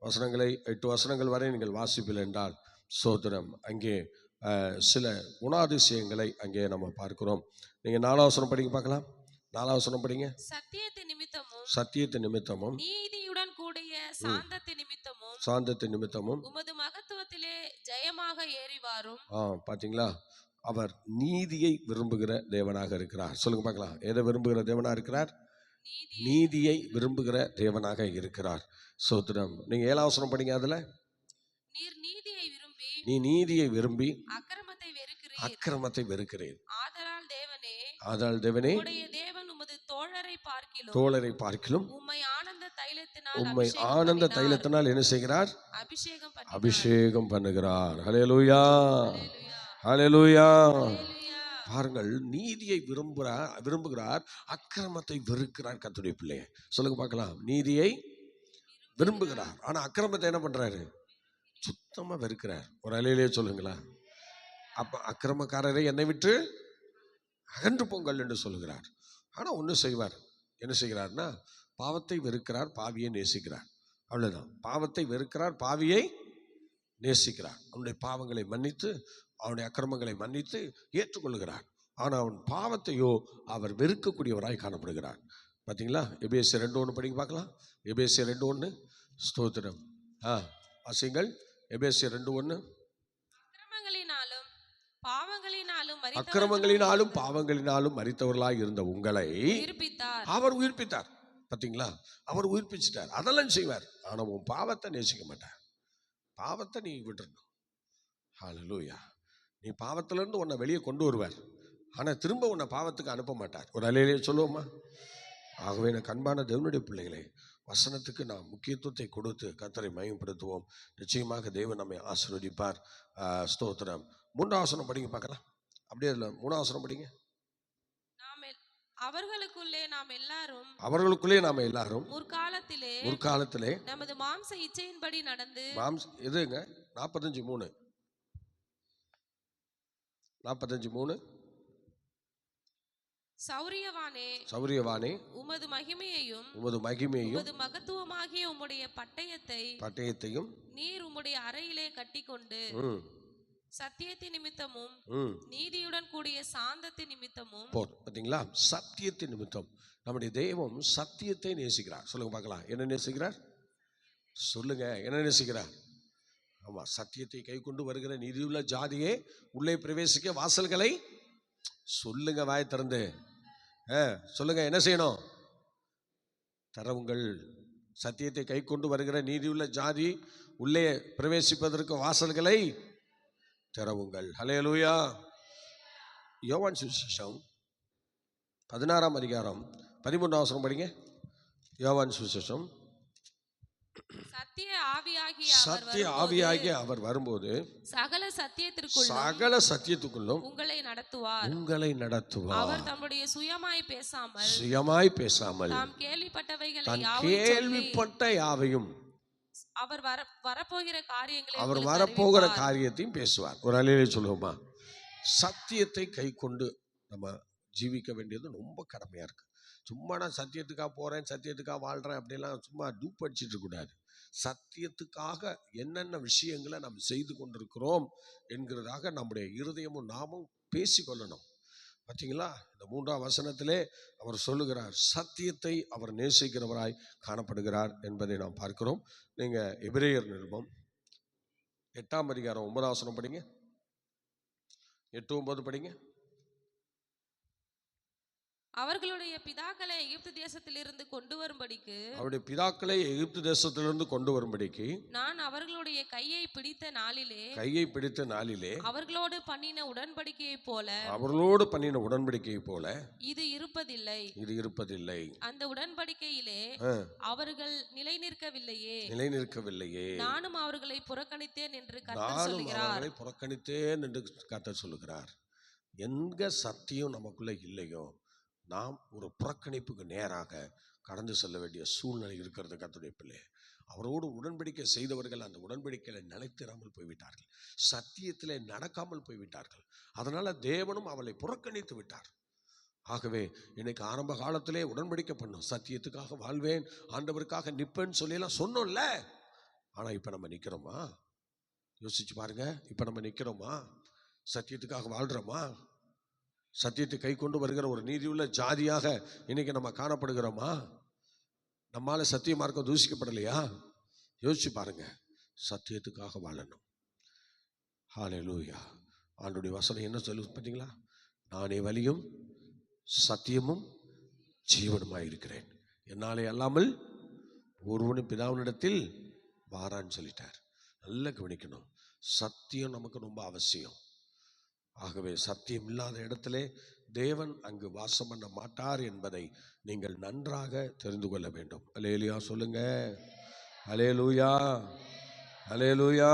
வசனங்களை 8 வசனங்கள் வரை நீங்கள் வாசிப்பில் என்றால் ஸ்தோத்திரம், அங்கே சில குணாதிசயங்களை அங்கே நம்ம பார்க்கிறோம். நீங்கள் 4ஆம் வசனம் படிங்க பார்க்கலாம். 4ஆம் வசனம் படிங்க. சத்தியத்தின் நிமித்தமும் நீதியுடன் கூடிய சாந்தத்தின் நிமித்தமும் உமது மகத்துவத்திலே ஜெயமாக ஏறி வாரும். பாத்தீங்களா? அவர் நீதியை விரும்புகிற தேவனாக இருக்கிறார். சொல்லுங்க பார்க்கலாம். எதை விரும்புகிற தேவனாக இருக்கிறார்? நீதியை விரும்புகிற தேவனாக இருக்கிறார். ஸ்தோத்திரம். நீங்க 7ஆம் வசனம் படிங்க. அதுல நீ நீதியை விரும்பி அக்கிரமத்தை வெறுக்கிறேன். ஆதலால் தேவனே தோழரை பார்க்கிலும் உம்மை ஆனந்த தைலத்தினால் என்ன செய்கிறார்? அபிஷேகம் பண்ணுகிறார். ஹல்லேலூயா, ஹல்லேலூயா. பாருங்கள், நீதியை விரும்புகிறார், அக்கிரமத்தை வெறுக்கிறார். கர்த்தருடைய பிள்ளையை சொல்லுங்க பார்க்கலாம். நீதியை விரும்புகிறார், ஆனா அக்கிரமத்தை என்ன பண்றாரு? சுத்தமா வெறுக்கிறார். ஒரு அலையிலேயே சொல்லுங்களா? அப்ப அக்கிரமக்காரரை என்னை விட்டு அகன்று போங்கள் என்று சொல்லுகிறார். ஆனா ஒண்ணு செய்வார். என்ன செய்கிறார்னா, பாவத்தை வெறுக்கிறார், பாவியை நேசிக்கிறார். அவ்வளவுதான். பாவத்தை வெறுக்கிறார், பாவியை நேசிக்கிறார். அவனுடைய பாவங்களை மன்னித்து, அவனுடைய அக்கிரமங்களை மன்னித்து ஏற்றுக்கொள்கிறார். ஆனா அவன் பாவத்தையோ அவர் வெறுக்கக்கூடியவராய் காணப்படுகிறார். பார்த்தீங்களா? எபேசியர் 2:1 படிங்க பார்க்கலாம். எபேசியர் 2:1. ஸ்தோத்திரம். வாசிங்கள். எபேசியர் 2:1. அக்கிரமங்களினாலும் பாவங்களினாலும் மரித்தவர்களாய் இருந்த உங்களை அவர் உயிர்ப்பித்தார். பார்த்தீங்களா? அவர் உயிர்ப்பிச்சிட்டார். அதெல்லாம் செய்வார். ஆனா உன் பாவத்தை நேசிக்க மாட்டார். பாவத்தை நீ விட்டுறணும். ஹல்லேலூயா. நீ பாவத்திலிருந்து உன்னை வெளியே கொண்டு வருவார். ஆனா திரும்ப உன்னை பாவத்துக்கு அனுப்ப மாட்டார். ஒரு அலையிலேயே சொல்லுவோமா? ஆகவே எனக்கு அன்பான தேவனுடைய பிள்ளைகளே, வசனத்துக்கு நாம் முக்கியத்துவத்தை கொடுத்து கர்த்தரை மகிமைப்படுத்துவோம். நிச்சயமாக தேவன் நம்மை ஆசீர்வதிப்பார். ஸ்தோத்திரம். 3ஆம் வசனம் படிங்க பார்க்கலாம். அப்படியே இல்லை, 3ஆம் வசனம் படிங்க. அவர்களுக்குள்ளே நாம் எல்லாரும் முற்காலத்திலே நமது மாம்ச இச்சையின்படி நடந்து எதுங்க 45:3 சௌரியவானே உமது மகிமையையும் உமது மகத்துவமாகிய உம்முடைய பட்டயத்தையும் நீர் உம்முடைய அறையிலே கட்டிக்கொண்டு சத்தியத்தின் நிமித்தமும் நீதியுடன் கூடிய சாந்தத்தின் நிமித்தமும். பாத்தீங்களா? சத்தியத்தின் நிமித்தம் நம்முடைய தெய்வம் சத்தியத்தை நேசிக்கிறார். சொல்லுங்க பார்க்கலாம். என்ன நேசிக்கிறார்? சொல்லுங்க, என்ன நேசிக்கிறார்? ஆமா, சத்தியத்தை கை கொண்டு வருகிற நீதியுள்ள ஜாதியே உள்ளே பிரவேசிக்க வாசல்களை சொல்லுங்க, வாய் திறந்து சொல்லுங்க. என்ன செய்யணும்? தரவுங்கள். சத்தியத்தை கை கொண்டு வருகிற நீதியுள்ள ஜாதி உள்ளே பிரவேசிப்பதற்கு வாசல்களை திறவுங்கள். ஹல்லேலூயா. யோவான் சுவிசேஷம் 16ஆம் அதிகாரம் 13ஆம் வசனம் படிங்க. யோவான் சுவிசேஷம். சத்திய ஆவியாகிய அவர் வரும்போது சகல சத்தியத்துக்குள்ளும் உங்களை நடத்துவார். அவர் தம்முடைய சுயமாய் பேசாமல் தாம் கேள்விப்பட்ட யாவையும் அவர் வரப்போகிற காரியத்தையும் பேசுவார். ஒரு அலையிலே சொல்லுவோமா? சத்தியத்தை கை கொண்டு நம்ம ஜீவிக்க வேண்டியது ரொம்ப கடமையா இருக்கு. சும்மா நான் சத்தியத்துக்காக போறேன், சத்தியத்துக்காக வாழ்றேன் அப்படிலாம் சும்மா டூப் அடிச்சிட்டு இருக்க கூடாது. சத்தியத்துக்காக என்னென்ன விஷயங்களை நாம் செய்து கொண்டிருக்கிறோம் என்கிறதாக நம்முடைய இருதயமும் நாமும் பேசிக்கொள்ளணும். பார்த்தீங்களா? இந்த 3ஆம் வசனத்திலே அவர் சொல்லுகிறார், சத்தியத்தை அவர் நேசிக்கிறவராய் காணப்படுகிறார் என்பதை நாம் பார்க்கிறோம். நீங்க எபிரேயர் நிருபம் 8ஆம் அதிகாரம் 9ஆம் வசனம் படிங்க. 8:9 படிங்க. அவர்களுடைய பிதாக்களை எகிப்து தேசத்திலிருந்து கொண்டு வரும்படிக்கு நான் அவர்களுடைய கையை பிடித்த நாளிலே அவர்களோடு பண்ணின உடன்படிக்கையை போல இது இருப்பதில்லை. அந்த உடன்படிக்கையிலே அவர்கள் நிலை நிற்கவில்லையே. நானும் அவர்களை புறக்கணித்தேன் என்று கர்த்தர் சொல்லுகிறார். எங்க சத்தியம் நமக்குள்ள இல்லையோ நாம் ஒரு புறக்கணிப்புக்கு நேராக கடந்து செல்ல வேண்டிய சூழ்நிலை இருக்கிறது. கர்த்தருடைய பிள்ளை, அவரோடு உடன்படிக்கை செய்தவர்கள் அந்த உடன்படிக்கையில நிலைத்திராமல் போய்விட்டார்கள், சத்தியத்திலே நடக்காமல் போய்விட்டார்கள். அதனால தேவனும் அவளை புறக்கணித்து விட்டார். ஆகவே இன்னைக்கு ஆரம்ப காலத்திலே உடன்படிக்கை பண்ணும், சத்தியத்துக்காக வாழ்வேன், ஆண்டவருக்காக நிற்பேன்னு சொல்லியெல்லாம் சொன்னோம்ல. ஆனா இப்ப நம்ம நிக்கிறோமா? யோசிச்சு பாருங்க. இப்ப நம்ம நிக்கிறோமா? சத்தியத்துக்காக வாழ்றோமா? சத்தியத்தை கை கொண்டு வருகிற ஒரு நீதியுள்ள ஜாதியாக இன்னைக்கு நம்ம காணப்படுகிறோமா? நம்மால சத்திய மார்க்கம் தூசிக்கப்படலையா? யோசிச்சு பாருங்க. சத்தியத்துக்காக வாழணும். ஹல்லேலூயா. ஆண்டவருடைய வசனம் என்ன சொல்லு பார்த்தீங்களா? நானே வழியும் சத்தியமும் ஜீவனுமாய் இருக்கிறேன், என்னாலே அல்லாமல் ஒருவனும் பிதாவினிடத்தில் வாரான்னு சொல்லிட்டார். நல்லா கவனிக்கணும். சத்தியம் நமக்கு ரொம்ப அவசியம். ஆகவே சத்தியம் இல்லாத இடத்திலே தேவன் அங்கு வாசம் பண்ண மாட்டார் என்பதை நீங்கள் நன்றாக தெரிந்து கொள்ள வேண்டும். அல்லேலூயா சொல்லுங்க. அல்லேலூயா, அல்லேலூயா.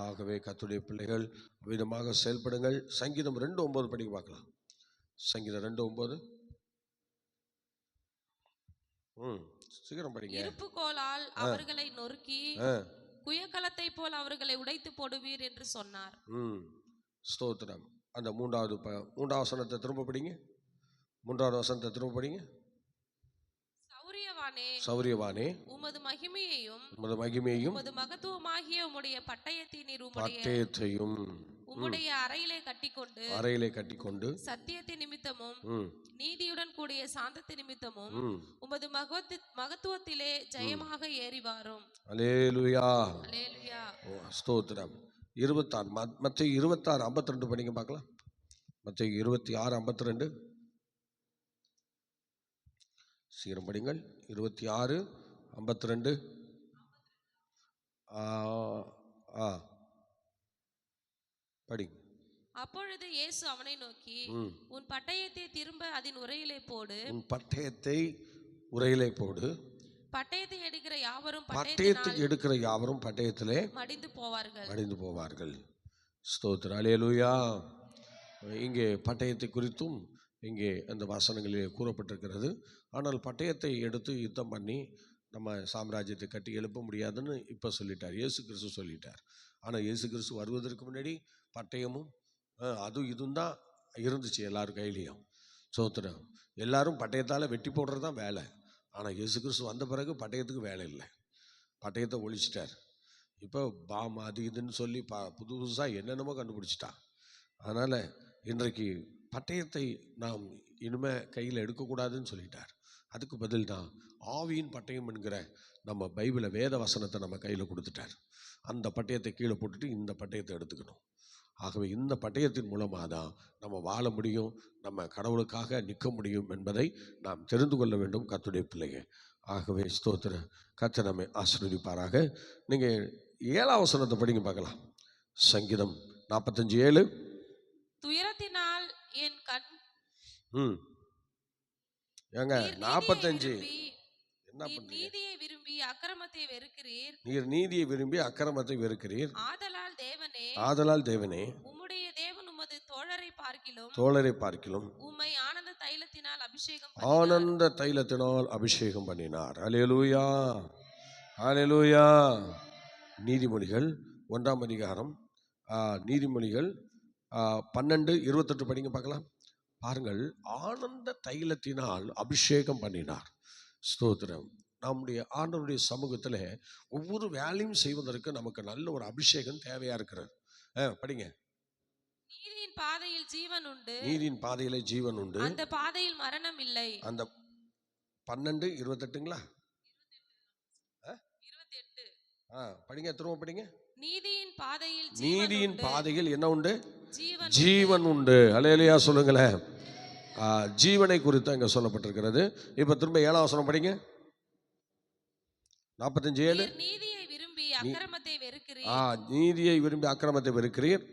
ஆகவே கர்த்தருடைய பிள்ளைகள் விதமாக செயல்படுங்கள். சங்கீதம் 2:9 படிக்க பார்க்கலாம். சங்கீதம் 2:9. சீக்கிரம் படிங்க. இருப்புக்கோலால் அவர்களை நொறுக்கி குயக்கலத்தை போல் அவர்களை உடைத்து போடுவீர் என்று சொன்னார். ஸ்தோத்திரம். அந்த மூன்றாவது வசனத்தை திரும்ப படிங்க. மூன்றாவது வசனத்தை திரும்ப படிங்க. சௌரியவானே உமது மகிமையையும் உமது மகத்துவமாகிய உம்முடைய பட்டயத்தையும் உம்முடைய அறையிலே கட்டிக்கொண்டு சத்தியத்தின் நிமித்தமும் நீதியுடன் கூடிய சாந்தத்தின் நிமித்தமும் உமது மகத்துவத்திலே ஜெயமாக ஏறி வாரும். அல்லேலூயா, ஸ்தோத்திரம். 26 மத்தேயு 26:52 படிங்க பார்க்கலாம். மத்தேயு 26:52 சீக்கிரம் படிங்கள். 26:52 படி. அப்பொழுது இயேசு அவனை நோக்கி, உன் பட்டயத்தை திரும்ப அதன் உரையிலே போடு. பட்டயத்தை எடுக்கிற யாவரும் பட்டயத்திலே மடிந்து போவார்கள். ஸ்தோத்திரம். அல்லேலூயா. இங்கே பட்டயத்தை குறித்தும் இங்கே அந்த வசனங்களிலே கூறப்பட்டிருக்கிறது. ஆனால் பட்டயத்தை எடுத்து யுத்தம் பண்ணி நம்ம சாம்ராஜ்யத்தை கட்டி எழுப்ப முடியாதுன்னு இப்போ சொல்லிட்டார், இயேசு கிறிஸ்து சொல்லிட்டார். ஆனால் இயேசு கிறிஸ்து வருவதற்கு முன்னாடி பட்டயமும் அதுவும் இதுவும் தான் இருந்துச்சு எல்லாரும் கையிலையும். ஸ்தோத்திரம். எல்லாரும் பட்டயத்தால் வெட்டி போடுறது தான் வேலை. ஆனால் இயேசு கிறிஸ்து வந்த பிறகு பட்டயத்துக்கு வேலை இல்லை. பட்டயத்தை ஒழிச்சிட்டார். இப்போ பாம் அது இதுன்னு சொல்லி புதுசாக என்னென்னமோ கண்டுபிடிச்சிட்டான். அதனால் இன்றைக்கு பட்டயத்தை நாம் இனிமே கையில் எடுக்கக்கூடாதுன்னு சொல்லிட்டார். அதுக்கு பதில் தான் ஆவியின் பட்டயம் என்கிற நம்ம பைபிளை வேத வசனத்தை நம்ம கையில் கொடுத்துட்டார். அந்த பட்டயத்தை கீழே போட்டுட்டு இந்த பட்டயத்தை எடுத்துக்கணும். ஆகவே இந்த பட்டயத்தின் மூலமாக தான் நம்ம வாழ முடியும், நம்ம கடவுளுக்காக நிற்க முடியும் என்பதை நாம் தெரிந்து கொள்ள வேண்டும் கர்த்தருடைய பிள்ளைங்க. ஆகவே ஸ்தோத்திர, கர்த்தர் நம்மை ஆசீர்வதிப்பாராக. நீங்கள் 7ஆம் வசனத்தை படிங்க பார்க்கலாம். சங்கீதம் 45:7. துயரத்தினால் என் கண் ஏங்க 45 என்ன பண்றீங்க? நீதியை விரும்பி அக்கிரமத்தை வெறுக்கிறீர். நீர் நீதியை விரும்பி அக்கிரமத்தை வெறுக்கிறீர். ஆதலால் தேவனே உம்முடைய தேவன் உமது தோழரை பார்க்கிலும் உம்மை ஆனந்த தைலத்தினால் அபிஷேகம் பண்ணினார். அல்லேலூயா, அல்லேலூயா. நீதிமொழிகள் 1ஆம் அதிகாரம் நீதிமொழிகள் 12:28 படிங்க பார்க்கலாம். பாருங்கள், ஆனந்த தைலத்தினால் அபிஷேகம் பண்ணினார். ஸ்தோத்திரம். நம்முடைய ஆண்டவருடைய சமூகத்தில் ஒவ்வொரு வேலையும் செய்வதற்கு நமக்கு நல்ல ஒரு அபிஷேகம் தேவையா இருக்கிறது. படிங்க. நீதியின் பாதையில் ஜீவன் உண்டு. நீதியின் பாதையிலே ஜீவன் உண்டு. அந்த பாதையில் மரணம் இல்லை. அந்த 12:28ங்களா? 28. படிங்க, திரும்ப படிங்க. நீதியின் பாதையில் என்ன உண்டு? ஜீவன் உண்டு. அல்லேலூயா சொல்லுங்களேன். ஜீவனை குறித்து அங்கே சொல்லப்பட்டிருக்கிறது. இப்போ திரும்ப 7ஆம் வசனம் படிங்க. 45:7. நீதியை விரும்பி அக்கிரமத்தை வெறுக்கிறீர்.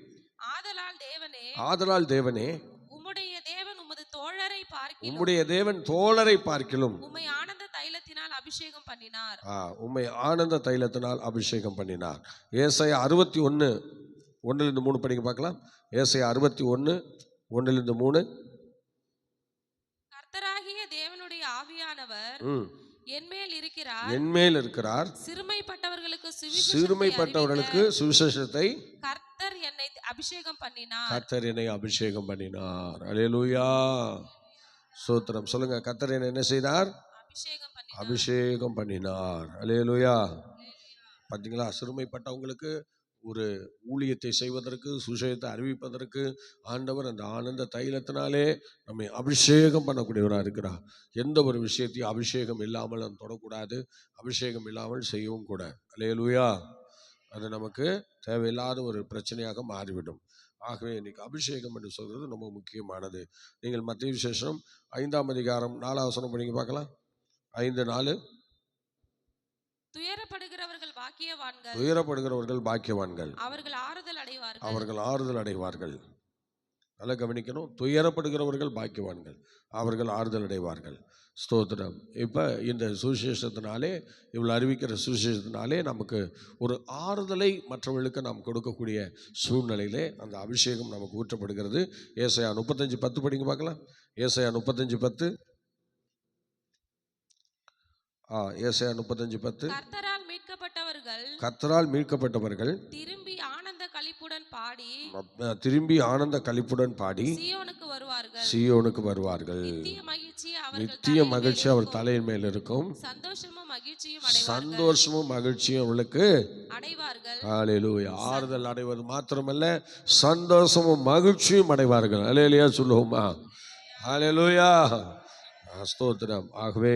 ஆதலால் தேவனே உம்முடைய தேவன் உமது தோழரை பார்க்கிலும் உம்மை ஆனந்த தைலத்தினால் அபிஷேகம் பண்ணினார். உம்மை ஆனந்த தைலத்தினால் அபிஷேகம் பண்ணினார். ஏசாயா 61:1-3 படிங்க பார்க்கலாம். ஏசாயா 61:1-3. கர்த்தராகிய தேவனுடைய ஆவியானவர் என்மேல் இருக்கிறார். சிறுமைப்பட்டவர்களுக்கு சுவிசேஷத்தை கர்த்தர் என்னை அபிஷேகம் பண்ணினார். அல்லேலூயா, ஸ்தோத்திரம். சொல்லுங்க, கர்த்தர் என்னை என்ன செய்தார்? அபிஷேகம் பண்ணினார். அல்லேலூயா. பார்த்தீங்களா, சிறுமைப்பட்டவங்களுக்கு ஒரு ஊழியத்தை செய்வதற்கு, சுவிசேஷத்தை அறிவிப்பதற்கு ஆண்டவர் அந்த ஆனந்த தைலத்தினாலே நம்மை அபிஷேகம் பண்ணக்கூடியவராக இருக்கிறார். எந்த ஒரு விஷயத்தையும் அபிஷேகம் இல்லாமல் நம்ம தொடக்கூடாது, அபிஷேகம் இல்லாமல் செய்யவும் கூடாது. அல்லேலூயா. அது நமக்கு தேவையில்லாத ஒரு பிரச்சனையாக மாறிவிடும். ஆகவே இன்னைக்கு அபிஷேகம் என்று சொல்கிறது ரொம்ப முக்கியமானது. நீங்கள் மத்தேயு விசேஷம் 5ஆம் அதிகாரம் 4ஆம் வசனம் படிங்க பார்க்கலாம். 5:4. துயரப்படுகிறவர்கள் பாக்கியவான்கள், அவர்கள் ஆறுதல் அடைவார்கள். நல்லா கவனிக்கணும். துயரப்படுகிறவர்கள் பாக்கியவான்கள், அவர்கள் ஆறுதல் அடைவார்கள். ஸ்தோத்திரம். இப்போ இந்த சுவிசேஷத்தினாலே, இவ்வளோ அறிவிக்கிற சுவிசேஷத்தினாலே நமக்கு ஒரு ஆறுதலை மற்றவர்களுக்கு நாம் கொடுக்கக்கூடிய சூழ்நிலையிலே அந்த அபிஷேகம் நமக்கு ஊற்றப்படுகிறது. ஏசாயா 35:10 படிங்க பார்க்கலாம். ஏசாயா 35:10. ஏசாயா 35:10. கர்த்தரால் மீட்கப்பட்டவர்கள் கர்த்தரால் மீட்கப்பட்டவர்கள் திரும்பி ஆனந்த களிப்புடன் பாடி திரும்பி ஆனந்த களிப்புடன் பாடி சீயோனுக்கு வருவார்கள். சீயோனுக்கு வருவார்கள். நித்திய மகிழ்ச்சி அவர்கள் நித்திய மகிழ்ச்சி அவர் தலையின் மேல் இருக்கும். சந்தோஷமும் மகிழ்ச்சியும் அடைவார்கள். சந்தோஷமும் மகிழ்ச்சியும் அவளுக்கு அடைவார்கள். ஹல்லேலூயா. ஆறுதல் அடைவது மாத்திரமல்ல, சந்தோஷமும் மகிழ்ச்சியும் அடைவார்கள். ஹல்லேலூயா சொல்லுவோமா? ஹல்லேலூயா. ஸ்தோத்திரம். ஆகவே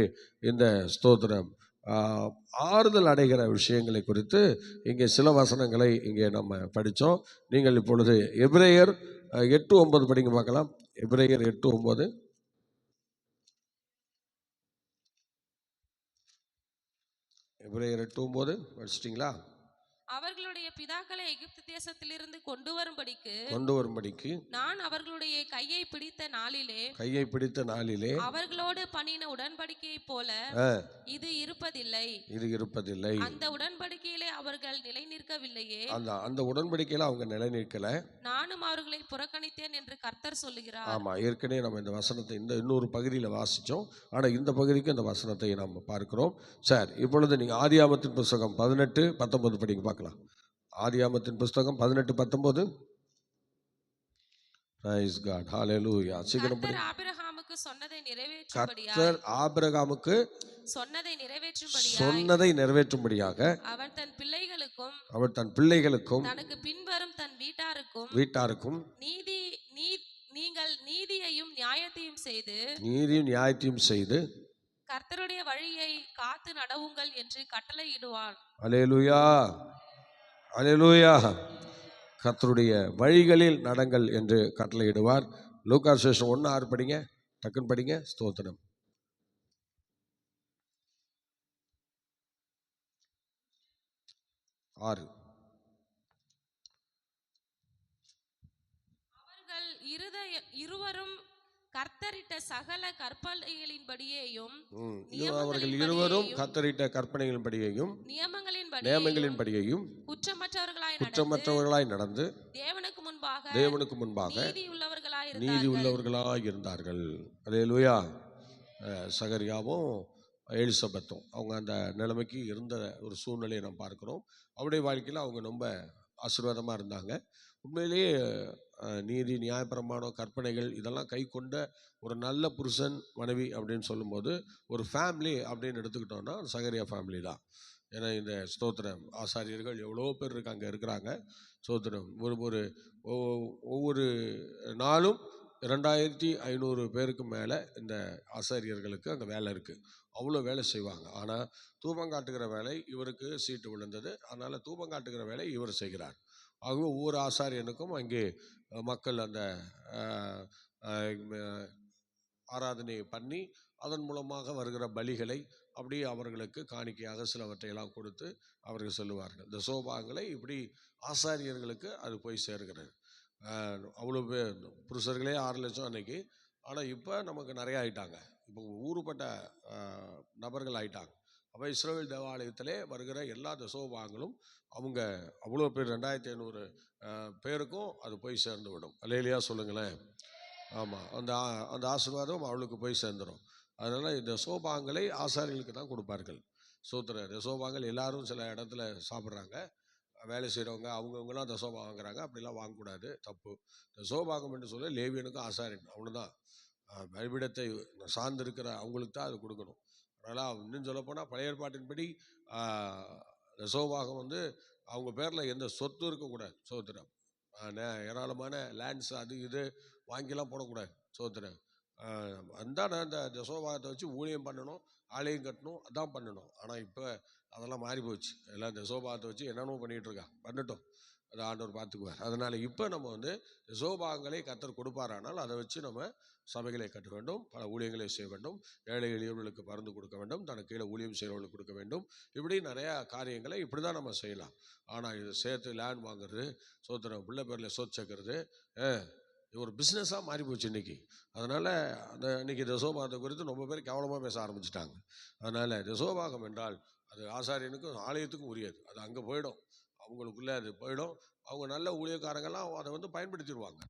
இந்த ஸ்தோத்திரம் ஆறுதல் அடைகிற விஷயங்களை குறித்து இங்கே சில வசனங்களை இங்கே நம்ம படித்தோம். நீங்கள் இப்பொழுது எபிரேயர் 8:9 படிங்க பார்க்கலாம். எபிரேயர் 8:9. எபிரேயர் 8:9 படிச்சிட்டிங்களா? அவர்களுடைய பிதாக்களை எகிப்து தேசத்திலிருந்து கொண்டு வரும்படிக்கு நான் அவர்களுடைய கையை பிடித்த நாளிலே அவர்களோடு பண்ணின உடன்படிக்கையை போல இது இருப்பதில்லை. அந்த உடன்படிக்கையிலே அவர்கள் நிலை நிற்கவில்லையே. அந்த உடன்படிக்கையில அவங்க நிலை நிற்கல. நானும் அவர்களை புறக்கணித்தேன் என்று கர்த்தர் சொல்லுகிறார். ஆமா, ஏற்கனவே நம்ம இந்த வசனத்தை இன்னொரு பகுதியில் வாசிச்சோம். ஆனா இந்த பகுதிக்கு இந்த வசனத்தை நாம் பார்க்கிறோம். சார், இப்பொழுது நீங்க ஆதியாகமத்தின் புஸ்தகம் 18:19 படிங்க பார்க்கலாம். ஆதியாகமத்தின் புஸ்தகம் 18:19. Praise God. Hallelujah. சீக்கிரம் படி. கர்த்தர் ஆபிரகாமுக்கு சொன்னதை நிறைவேற்றும்படியாக அவர் தன் பிள்ளைகளுக்கும் தனக்கு பின்வரும் தன் வீட்டாருக்கும் நீங்கள் நீதியையும் நியாயத்தையும் செய்து கர்த்தருடைய வழியை காத்து நடவுங்கள் என்று கட்டளையிடுவான். அல்லேலூயா, அல்லேலூயா. கர்த்தருடைய வழிகளில் நடங்கள் என்று கட்டளையிடுவார். லூக்கா சுவிசேஷம் 1:6 படிங்க, டக்குன்னு படிங்க. ஸ்தோத்திரம். அவர்கள் இருவரும் கர்த்தரிட்ட சகல கற்பனைகளின்படியேயும் நியமங்களின்படியேயும் குற்றமற்றவர்களாய் நடந்து தேவனுக்கு முன்பாக நீதி உள்ளவர்களாய் இருந்தார்கள். அல்லேலூயா. சகரியாவும் எலிசபெத்தும் அவங்க அந்த நிலைமைக்கு இருந்த ஒரு சூழ்நிலையை நாம் பார்க்கிறோம். அவருடைய வாழ்க்கையில் அவங்க ரொம்ப ஆசீர்வாதமாக இருந்தாங்க. உண்மையிலேயே நீதி, நியாயப்பிரமாணம், கற்பனைகள் இதெல்லாம் கை கொண்ட ஒரு நல்ல புருஷன் மனைவி அப்படின்னு சொல்லும்போது ஒரு ஃபேமிலி அப்படின்னு எடுத்துக்கிட்டோம்னா சகரியா ஃபேமிலி தான். ஏன்னா இந்த ஸ்தோத்திரம் ஆசாரியர்கள் எவ்வளோ பேர் அங்கே இருக்கிறாங்க. ஸ்தோத்திரம். ஒவ்வொரு நாளும் 2500 பேருக்கு மேலே இந்த ஆசாரியர்களுக்கு அங்கே வேலை இருக்குது. அவ்வளோ வேலை செய்வாங்க. ஆனால் தூபம் காட்டுகிற வேலை இவருக்கு சீட்டு விழுந்தது. அதனால் தூபம் காட்டுகிற வேலை இவர் செய்கிறார். ஆகவே ஒவ்வொரு ஆசாரியனுக்கும் அங்கே மக்கள் அந்த ஆராதனையை பண்ணி அதன் மூலமாக வருகிற பலிகளை அப்படியே அவர்களுக்கு காணிக்கையாக சிலவற்றையெல்லாம் கொடுத்து அவர்கள் சொல்லுவார்கள். இந்த சோபாங்களை இப்படி ஆசாரியர்களுக்கு அது போய் சேர்கிறது. அவ்வளோ பேர் புருஷர்களே 6 லட்சம் அன்னைக்கு. ஆனால் இப்போ நமக்கு நிறைய ஆயிட்டாங்க. இப்போ ஊருப்பட்ட நபர்கள் ஆயிட்டாங்க. அப்போ இஸ்ரவேல் தேவாலயத்திலே வருகிற எல்லா தசோபாகங்களும் அவங்க அவ்வளோ பேர் 2500 பேருக்கும் அது போய் சேர்ந்து விடும். அல்லேலூயா சொல்லுங்களேன். ஆமாம், அந்த ஆசீர்வாதம் அவளுக்கு போய் சேர்ந்துடும். அதனால் இந்த தசோபாகங்களை ஆசாரிகளுக்கு தான் கொடுப்பார்கள். சோத்திர தசோபாகங்கள் எல்லாரும் சில இடத்துல சாப்பிட்றாங்க. வேலை செய்கிறவங்க அவங்கவுங்களாம் தசோபாகம் வாங்குறாங்க. அப்படிலாம் வாங்கக்கூடாது, தப்பு. தசோபாகம் என்று சொல்ல லேவியனுக்கும் ஆசாரியன் அவ்வளோதான். பலிபீடத்தை சார்ந்திருக்கிற அவங்களுக்கு தான் அது கொடுக்கணும். அதனால் இன்னும் சொல்லப்போனால் பழைய ஏற்பாட்டின்படி தசோபாகம் அவங்க பேரில் எந்த சொத்து இருக்கக்கூடாது. சோத்திரம். ஏராளமான லேண்ட்ஸ் அது இது வாங்கிலாம் போடக்கூடாது. சோத்திரம். அந்த தசோபாகத்தை வச்சு ஊழியம் பண்ணணும், ஆலயம் கட்டணும், அதான் பண்ணணும். ஆனால் இப்போ அதெல்லாம் மாறி போச்சு. எல்லாம் தசோபாகத்தை வச்சு என்னென்னமோ பண்ணிகிட்டு இருக்கா. பண்ணட்டும், அதை ஆண்டவர் பார்த்துக்குவார். அதனால் இப்போ நம்ம தசோபாகங்களை கர்த்தர் கொடுப்பாரானால் அதை வச்சு நம்ம சபைகளை கட்ட வேண்டும், பல ஊழியங்களை செய்ய வேண்டும், ஏழை எளியவர்களுக்கு மருந்து கொடுக்க வேண்டும், தனக்கு கீழே ஊழியம் செய்கிறவர்களுக்கு கொடுக்க வேண்டும். இப்படி நிறையா காரியங்களை இப்படி தான் நம்ம செய்யலாம். ஆனால் இது சேர்த்து லேண்ட் வாங்குறது, சோத்திரம் பிள்ளை பேரில் சொத்து சேர்க்கறது, ஒரு பிஸ்னஸாக மாறி போச்சு இன்னைக்கு. அதனால் அந்த இன்னைக்கு தசோபாகத்தை குறித்து ரொம்ப பேர் கேவலமாக பேச ஆரம்பிச்சிட்டாங்க. அதனால் தசோபாகம் என்றால் அது ஆசாரியனுக்கும் ஆலயத்துக்கும் உரியது. அது அங்கே போயிடும், அவங்களுக்குள்ளே அது போயிடும். அவங்க நல்ல ஊழியக்காரங்கெல்லாம் அதை பயன்படுத்திடுவாங்க.